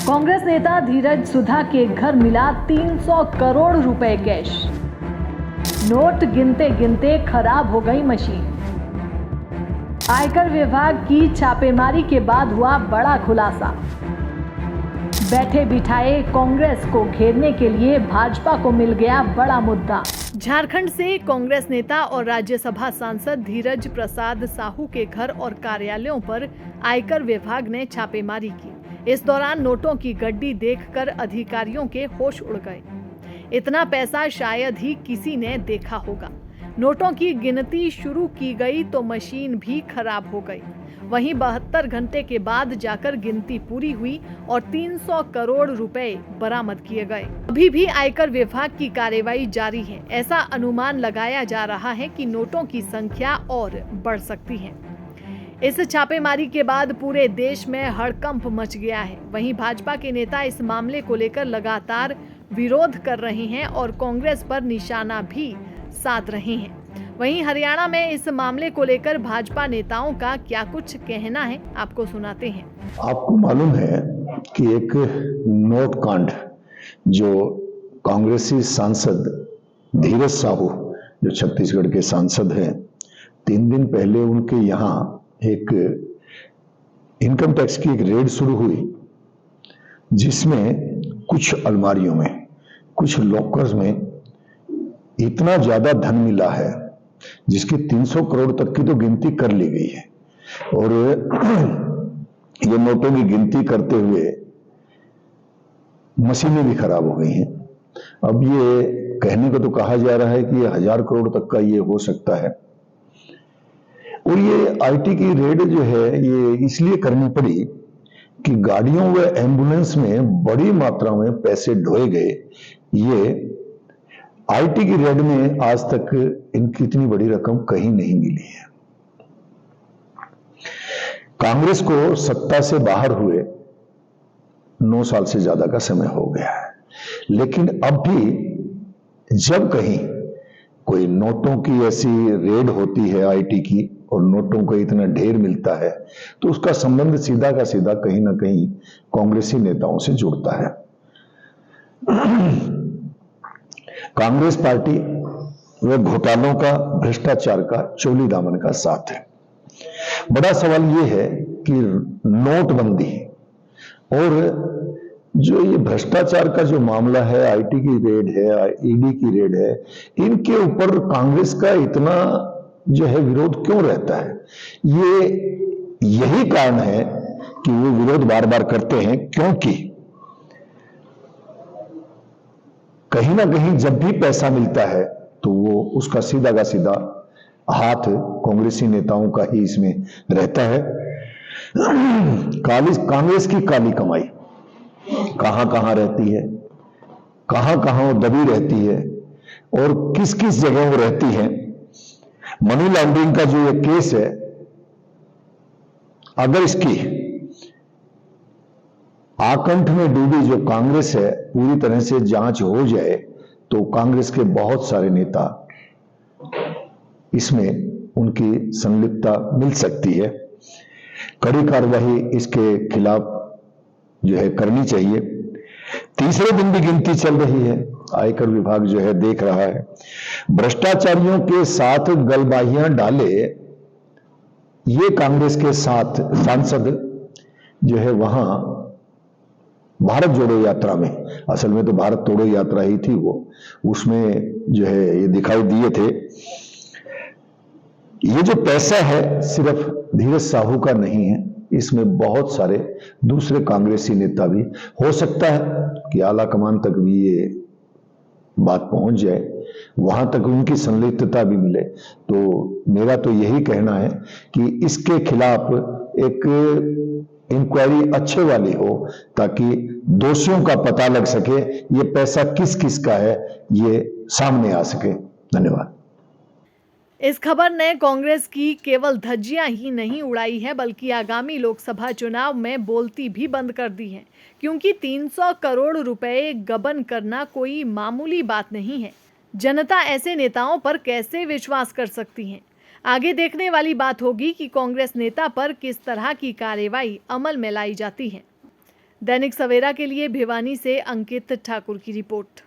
कांग्रेस नेता धीरज सुधा के घर मिला 300 करोड़ रुपए कैश। नोट गिनते गिनते खराब हो गई मशीन। आयकर विभाग की छापेमारी के बाद हुआ बड़ा खुलासा। बैठे बिठाए कांग्रेस को घेरने के लिए भाजपा को मिल गया बड़ा मुद्दा। झारखंड से कांग्रेस नेता और राज्यसभा सांसद धीरज प्रसाद साहू के घर और कार्यालयों पर आयकर विभाग ने छापेमारी की। इस दौरान नोटों की गड्डी देखकर अधिकारियों के होश उड़ गए। इतना पैसा शायद ही किसी ने देखा होगा। नोटों की गिनती शुरू की गई तो मशीन भी खराब हो गई। वहीं 72 घंटे के बाद जाकर गिनती पूरी हुई और 300 करोड़ रुपए बरामद किए गए। अभी भी आयकर विभाग की कार्रवाई जारी है। ऐसा अनुमान लगाया जा रहा है कि नोटों की संख्या और बढ़ सकती है। इस छापेमारी के बाद पूरे देश में हड़कंप मच गया है। वहीं भाजपा के नेता इस मामले को लेकर लगातार विरोध कर रहे हैं और कांग्रेस पर निशाना भी साध रहे हैं। वहीं हरियाणा में इस मामले को लेकर भाजपा नेताओं का क्या कुछ कहना है, आपको सुनाते हैं। आपको मालूम है कि एक नोट कांड जो कांग्रेसी सांसद धीरज साहू जो छत्तीसगढ़ के सांसद हैं, 3 दिन पहले उनके यहाँ एक इनकम टैक्स की एक रेड शुरू हुई, जिसमें कुछ अलमारियों में, कुछ लॉकर्स में इतना ज्यादा धन मिला है जिसकी 300 करोड़ तक की तो गिनती कर ली गई है। और ये नोटों की गिनती करते हुए मशीनें भी खराब हो गई हैं। अब ये कहने को तो कहा जा रहा है कि ये 1000 करोड़ तक का ये हो सकता है। और ये आईटी की रेड जो है ये इसलिए करनी पड़ी कि गाड़ियों व एम्बुलेंस में बड़ी मात्रा में पैसे ढोए गए। ये आईटी की रेड में आज तक इनकी इतनी बड़ी रकम कहीं नहीं मिली है। कांग्रेस को सत्ता से बाहर हुए 9 साल से ज्यादा का समय हो गया है, लेकिन अब भी जब कहीं कोई नोटों की ऐसी रेड होती है आईटी की और नोटों का इतना ढेर मिलता है तो उसका संबंध सीधा का सीधा कहीं ना कहीं कांग्रेसी नेताओं से जुड़ता है। कांग्रेस पार्टी व घोटालों का, भ्रष्टाचार का चोली दामन का साथ है। बड़ा सवाल यह है कि नोटबंदी और जो ये भ्रष्टाचार का जो मामला है, आईटी की रेड है, ईडी की रेड है, इनके ऊपर कांग्रेस का इतना जो है विरोध क्यों रहता है? यही कारण है कि वो विरोध बार बार करते हैं, क्योंकि कहीं ना कहीं जब भी पैसा मिलता है तो वो उसका सीधा का सीधा हाथ कांग्रेसी नेताओं का ही इसमें रहता है। कांग्रेस की काली कमाई कहां कहां रहती है, कहां कहां वो दबी रहती है और किस किस जगह वो रहती है। मनी लॉन्ड्रिंग का जो ये केस है, अगर इसकी आकंठ में डूबी जो कांग्रेस है पूरी तरह से जांच हो जाए तो कांग्रेस के बहुत सारे नेता इसमें उनकी संलिप्तता मिल सकती है। कड़ी कार्रवाई इसके खिलाफ जो है करनी चाहिए। तीसरे दिन भी गिनती चल रही है, आयकर विभाग जो है देख रहा है। भ्रष्टाचारियों के साथ गलबाहियां डाले ये कांग्रेस के साथ सांसद जो है वहां भारत जोड़ो यात्रा में, असल में तो भारत तोड़ो यात्रा ही थी वो, उसमें जो है ये दिखाई दिए थे। ये जो पैसा है सिर्फ धीरज साहू का नहीं है, इसमें बहुत सारे दूसरे कांग्रेसी नेता भी, हो सकता है कि आला कमान तक भी ये बात पहुंच जाए, वहां तक उनकी संलिप्तता भी मिले। तो मेरा तो यही कहना है कि इसके खिलाफ एक इंक्वायरी अच्छे वाली हो ताकि दोषियों का पता लग सके, ये पैसा किस किस का है ये सामने आ सके। धन्यवाद। इस खबर ने कांग्रेस की केवल धज्जियां ही नहीं उड़ाई है, बल्कि आगामी लोकसभा चुनाव में बोलती भी बंद कर दी है, क्योंकि 300 करोड़ रुपए गबन करना कोई मामूली बात नहीं है। जनता ऐसे नेताओं पर कैसे विश्वास कर सकती है? आगे देखने वाली बात होगी कि कांग्रेस नेता पर किस तरह की कार्रवाई अमल में लाई जाती है। दैनिक सवेरा के लिए भिवानी से अंकित ठाकुर की रिपोर्ट।